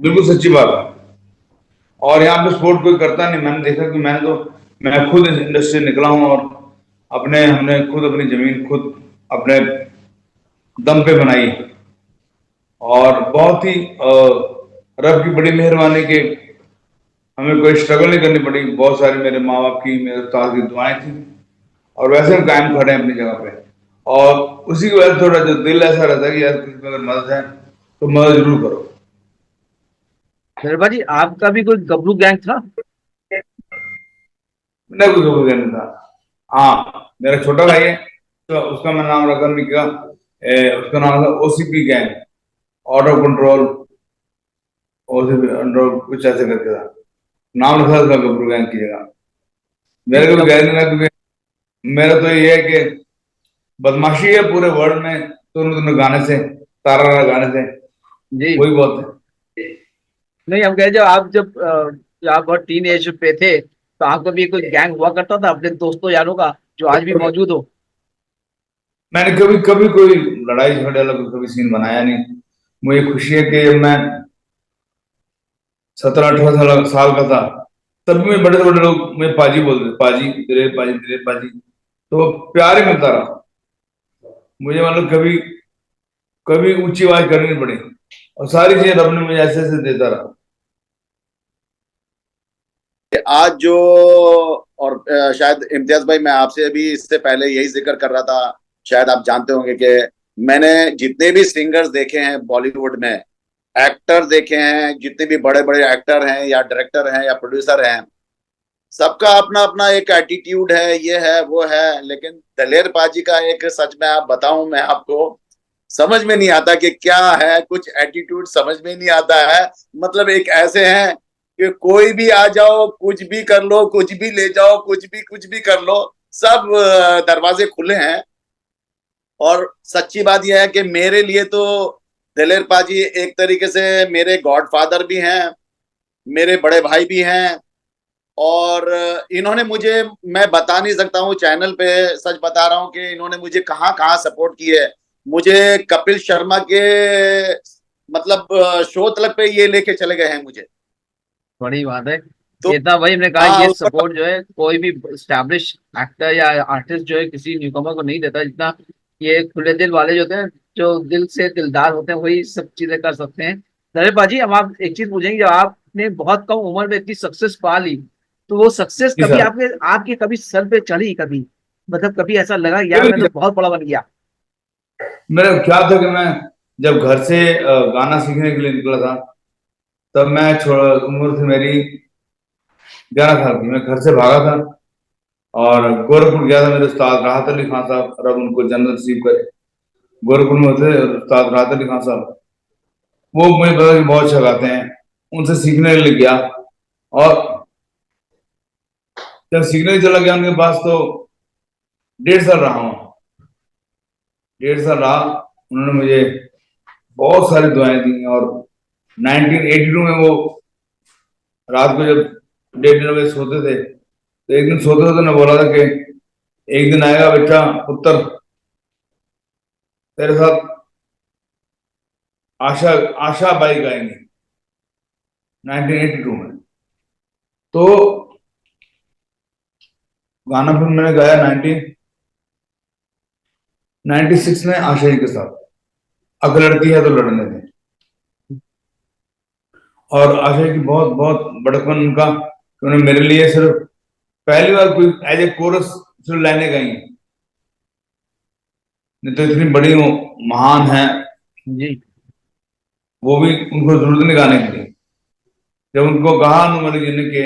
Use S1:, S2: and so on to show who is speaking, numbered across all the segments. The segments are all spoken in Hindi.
S1: बिल्कुल सच्ची बात है। और यहाँ पे सपोर्ट कोई करता नहीं। मैंने देखा कि मैं खुद इस इंडस्ट्री से निकला हूँ, और हमने खुद अपनी जमीन खुद अपने दम पे बनाई। और बहुत ही रब की बड़ी मेहरबानी के हमें कोई स्ट्रगल नहीं करनी पड़ी। बहुत सारी मेरे माँ बाप की, मेरे उस्ताद की दुआएं थी, और वैसे हम कायम खड़े हैं अपनी जगह पे। और उसी की वजह से थोड़ा जो दिल ऐसा रहता है कि यार किसी में अगर मदद है तो मदद जरूर करो।
S2: निर्भा जी, आपका भी कोई गबरू गैंग था?
S1: नहीं, कुछ हो नहीं था। हाँ, मेरा छोटा भाई है, तो उसका मैं नाम रखा निका। उसका नाम था OCP gang, auto control OCP control, कुछ ऐसे करके था नाम रखा था गबरू गैंग की जगह।
S2: नहीं,
S1: मेरे को
S2: गब
S1: गैंग नहीं था, क्योंकि मेरा तो ये है कि बदमाशी है पूरे वर्ल्ड में, दोनों दोनों गाने से, तारा गाने से,
S2: जी।
S1: वही बहुत है।
S2: नहीं, हम कहे जब आप बहुत टीन एज पे थे तो आपका भी कोई गैंग हुआ करता था अपने दोस्तों यारों का, जो आज भी मौजूद हो?
S1: मैंने कभी कभी कोई लड़ाई झगड़े वाला कभी सीन बनाया नहीं। मुझे खुशी है कि जब मैं 17-18 साल का था, तब भी मैं बड़े से बड़े लोग मुझे पाजी बोलते थे, पाजी दिलेर पाजी, दिलेर पाजी। तो प्यार ही मिलता रहा मुझे। मतलब कभी कभी ऊंची आवाज करनी नहीं पड़ी, और सारी चीजें रब ने मुझे ऐसे ऐसे देता रहा।
S3: आज जो और शायद इम्तियाज भाई, मैं आपसे अभी इससे पहले यही जिक्र कर रहा था। शायद आप जानते होंगे कि मैंने जितने भी सिंगर्स देखे हैं बॉलीवुड में, एक्टर देखे हैं, जितने भी बड़े बड़े एक्टर हैं या डायरेक्टर हैं या प्रोड्यूसर हैं, सबका अपना अपना एक एटीट्यूड है, ये है वो है। लेकिन दलेर पाजी का एक सच में आप बताऊं मैं आपको, समझ में नहीं आता कि क्या है, कुछ एटीट्यूड समझ में नहीं आता है। मतलब एक ऐसे हैं कि कोई भी आ जाओ, कुछ भी कर लो, कुछ भी ले जाओ, कुछ भी कर लो, सब दरवाजे खुले हैं। और सच्ची बात यह है कि मेरे लिए तो दिलेर पाजी एक तरीके से मेरे गॉडफादर भी हैं, मेरे बड़े भाई भी हैं। और इन्होंने मुझे, मैं बता नहीं सकता हूँ चैनल पे, सच बता रहा हूँ कि इन्होंने मुझे कहाँ कहाँ सपोर्ट की है। मुझे कपिल शर्मा के मतलब शो तलक पे ये लेके चले गए हैं मुझे।
S2: बड़ी बात है।
S3: तो
S2: इतना वही हमने कहा,
S3: हाँ
S2: ये
S3: उस वक्त।
S2: सपोर्ट जो है कोई भी स्टैब्लिश एक्टर या आर्टिस्ट जो है किसी न्यूकमर को नहीं देता, जितना ये खुले दिल वाले जो होते हैं, जो दिल से दिलदार होते हैं, वही सब चीजें कर सकते हैं। नरे पाजी, हम आप एक चीज पूछेंगे, जब आपने बहुत कम उम्र में इतनी सक्सेस पा ली, तो वो सक्सेस
S1: जी
S2: कभी
S1: सर।
S2: आपके आपके कभी सर पे चढ़ी कभी? मतलब कभी ऐसा लगा यार मैं तो
S1: कभी
S2: बहुत बड़ा बन गया?
S1: मेरा ख्याल था कि मैं जब घर से गाना सीखने के लिए निकला था, तब उम्र थी मेरी 11 साल की। मैं घर से भागा था और गोरखपुर गया था। मेरे उस्ताद राहत अली खान साहब, रब उनको जन्नत नसीब करे, गोरखपुर में होते उस्ताद राहत अली खान साहब। वो मुझे पता कि बहुत अच्छा गाते हैं, उनसे सीखने के लिए गया। और जब सीखने चला गया उनके पास, तो 1.5 साल रहा हूँ। 1.5 साल रहा। उन्होंने मुझे बहुत सारी दुआएं दी। और 1982 में वो रात को जब 1:30 बजे सोते थे, तो एक दिन सोते सोते ने बोला था कि एक दिन आएगा बेटा पुत्र, तेरे साथ आशा आशा बाई गाएंगे, 1982 में। तो गाना फिर मैंने गाया 1996 में आशा जी के साथ, अगर लड़की है तो लड़ने दें। और आशा जी की बहुत बहुत बड़कपन उनका कि उन्होंने मेरे लिए सिर्फ पहली बार कोई एज ए कोरस सिर्फ लाइनें गाई, नहीं तो इतनी बड़ी वो महान है,
S2: जी।
S1: वो भी उनको जरूरत नहीं गाने के लिए। जब उनको कहा अनु मलिक जी ने कि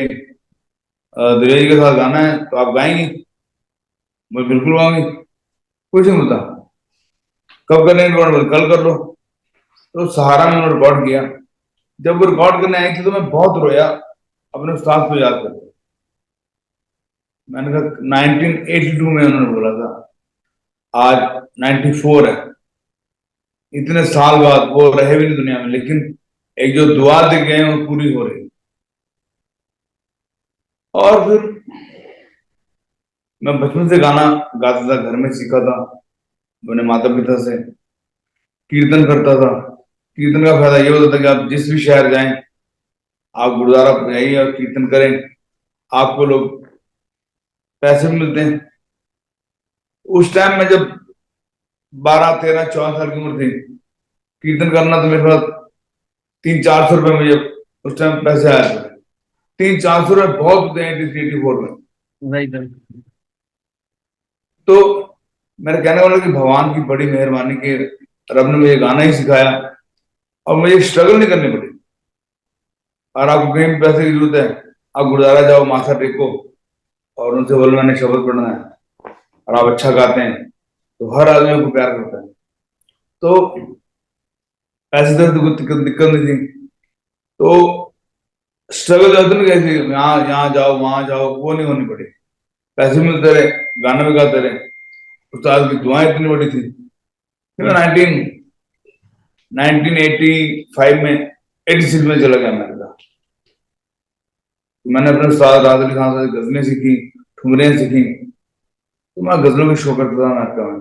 S1: दिलेर जी के साथ गाना है तो आप गाएंगी, मैं बिल्कुल गाऊंगी, कुछ नहीं होता। कब करने रिकॉर्ड, कल कर लो। तो सहारा में उन्होंने रिकॉर्ड किया। जब वो रिकॉर्ड करने आई थी तो मैं बहुत रोया अपने उस्ताद को याद करके। मैंने कहा 1982 में उन्होंने बोला था, आज 94 है। इतने साल बाद वो रहे भी नहीं दुनिया में, लेकिन एक जो दुआ दे गए हैं वो पूरी हो रही। और फिर मैं बचपन से गाना गाता था, घर में सीखा था, मैंने माता पिता से कीर्तन करता था। कीर्तन का फायदा ये होता था कि आप जिस भी शहर जाएं, आप गुरुद्वारा जाइए और कीर्तन करें, आपको लोग पैसे भी मिलते हैं। उस टाइम में जब 12, 13, 14 साल की उम्र थी, कीर्तन करना तो मेरे पास 300-400 रुपये मुझे उस टाइम पैसे आए थे। 300-400 रुपये बहुत होते हैं 83-84 में।
S2: राइट।
S1: तो मेरे कहने वाला कि भगवान की बड़ी मेहरबानी की रब ने मुझे गाना ही सिखाया और मुझे स्ट्रगल नहीं करनी पड़ी। और आपको कहीं भी पैसे की जरूरत है, आप गुरुद्वारा जाओ, माथा टेको और उनसे बोलो मैंने शब्द पढ़ना है, और आप अच्छा गाते हैं तो हर आदमी आपको प्यार करता है। तो पैसे तो कोई दिक्कत नहीं थी। तो स्ट्रगल जाते ना, कैसे यहाँ यहाँ जाओ वहां जाओ, वो नहीं होनी पड़ी। पैसे मिलते रहे, गाने भी गाते रहे, उस्ताद की दुआएं इतनी बड़ी थी। फिर मैं 1985 में 86 में चला गया अमेरिका। तो मैंने अपने उस्ताद राहत अली खान से गजलें सीखी, ठुमरियां सीखी। तो मैं गजलों की शो करता था अमेरिका में।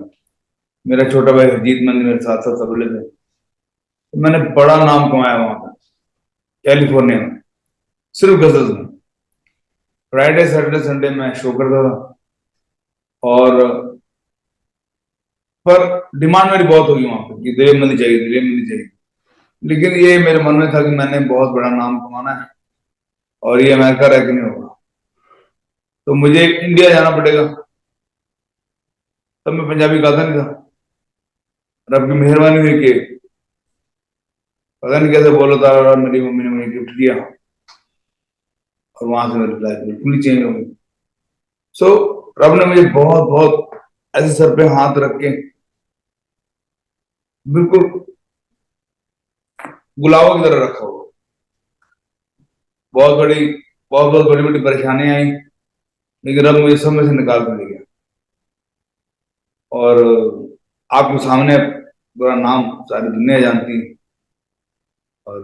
S1: मेरा छोटा भाई हरजीत मंदी मेरे साथ साथ तबले थे। तो मैंने बड़ा नाम कमाया वहां पर कैलिफोर्निया में, सिर्फ गजल में। फ्राइडे सैटरडे संडे में शो करता था, और पर डिमांड मेरी बहुत होगी वहां पर कि दिलीप मंदी चाहिए, दिलीप मंदी चाहिए। लेकिन ये मेरे मन में था कि मैंने बहुत बड़ा नाम कमाना है और ये अमेरिका रह के नहीं होगा, तो मुझे इंडिया जाना पड़ेगा। तब मैं पंजाबी गाता नहीं था। रब की मेहरबानी हुई कि पता नहीं कैसे बोला था, और मेरी मम्मी ने मुझे गिफ्ट दिया और वहां से मेरी लाइफ बिल्कुल ही चेंज हो गई। सो रब ने मुझे बहुत बहुत ऐसे सर पे हाथ रख के बिल्कुल गुलाबों की तरह रखा हुआ। बहुत बड़ी बहुत बहुत बड़ी बड़ी परेशानियां आई, लेकिन रब मुझे सब में से निकाल कर ले गया। और आपके सामने पूरा नाम सारी दुनिया जानती है। और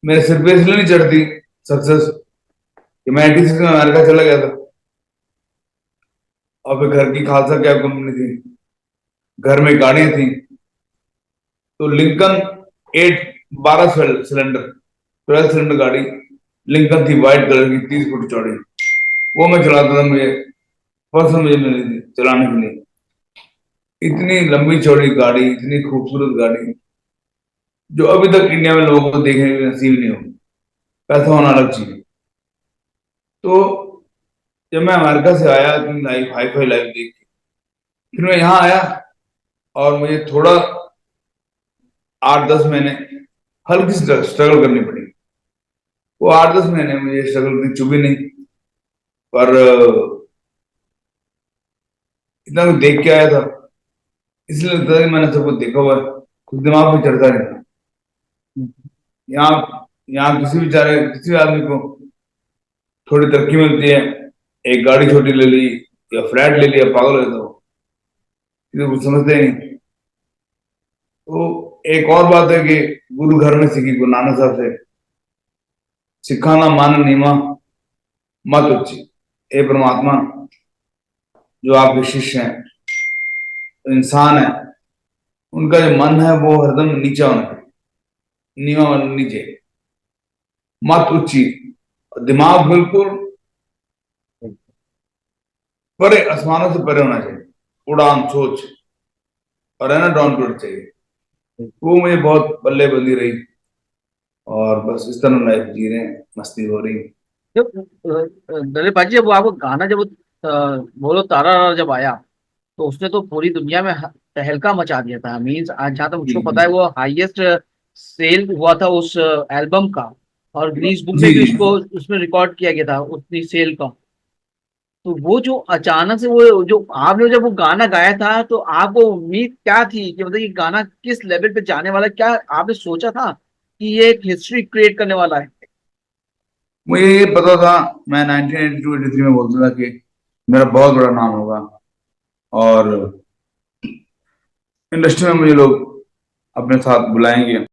S1: मेरे सिर पे इसलिए नहीं चढ़ती सक्सेस कि मैं 86 में अमेरिका चला गया था और फिर घर की खालसा कैब कंपनी थी, घर में गाड़ियां थी। तो लिंकन 12 सिलेंडर 12 सिलेंडर गाड़ी लिंकन थी, व्हाइट कलर की, 30 फुट चौड़ी। वो मैं चलाता था, मुझे परसों मुझे मिली थी चलाने के लिए। इतनी लंबी चौड़ी गाड़ी, इतनी खूबसूरत गाड़ी, जो अभी तक इंडिया में लोगों को देखने की नसीब नहीं होगी। पैसा होना अलग चीज है। तो जब मैं अमेरिका से आया अपनी लाइफ हाई फाई लाइफ देख के, फिर मैं यहाँ आया और मुझे थोड़ा 8-10 महीने हल्की स्ट्रगल करनी पड़ी। वो 8-10 महीने मुझे स्ट्रगल करनी चुभी नहीं, पर इतना कुछ देख के आया था, इसलिए लगता था कि मैंने सब कुछ देखा हुआ है, कुछ दिमाग में चढ़ता नहीं था। यहाँ यहाँ किसी बेचारे किसी आदमी को थोड़ी तरक्की मिलती है, एक गाड़ी छोटी ले ली या फ्लैट ले लिया, पागल हो जाता हो, किसी को कुछ समझते ही नहीं। तो एक और बात है कि गुरु घर में सीखी, गुरु नानक साहब से, सिखाना मान नीमा मत उच्ची। हे परमात्मा, जो आपके शिष्य हैं, इंसान है, उनका जो मन है वो हरदम नीचा होना चाहिए, नीवा होना नीचे, मत उच्ची। दिमाग बिल्कुल परे, आसमानों से परे होना चाहिए, उड़ान सोच, और है ना डाउन टू अर्थ चाहिए। वो मुझे बहुत बल्ले बंदी रही, और बस इस तरह लाइफ जी रहे हैं, मस्ती हो रही है।
S2: दलीप भाजी, जब वो आपको गाना जब बोलो तारा जब आया, तो उसने तो पूरी दुनिया में तहलका मचा दिया था। मीन्स आज जहाँ तक
S1: जी
S2: मुझको पता
S1: जी
S2: है वो हाईएस्ट सेल हुआ था उस एल्बम का, और गिनीज बुक में
S1: जी
S2: भी
S1: जी।
S2: उसको उसमें रिकॉर्ड किया गया था उतनी सेल का। तो वो जो अचानक से वो जो आपने जब वो गाना गाया था, तो आपको उम्मीद क्या थी कि मतलब ये गाना किस लेवल पे जाने वाला है? क्या आपने सोचा था कि ये एक हिस्ट्री क्रिएट करने वाला है?
S1: मुझे ये पता था, मैं 1982-83 में बोलता था कि मेरा बहुत बड़ा नाम होगा और इंडस्ट्री में मुझे लोग अपने साथ बुलाएंगे।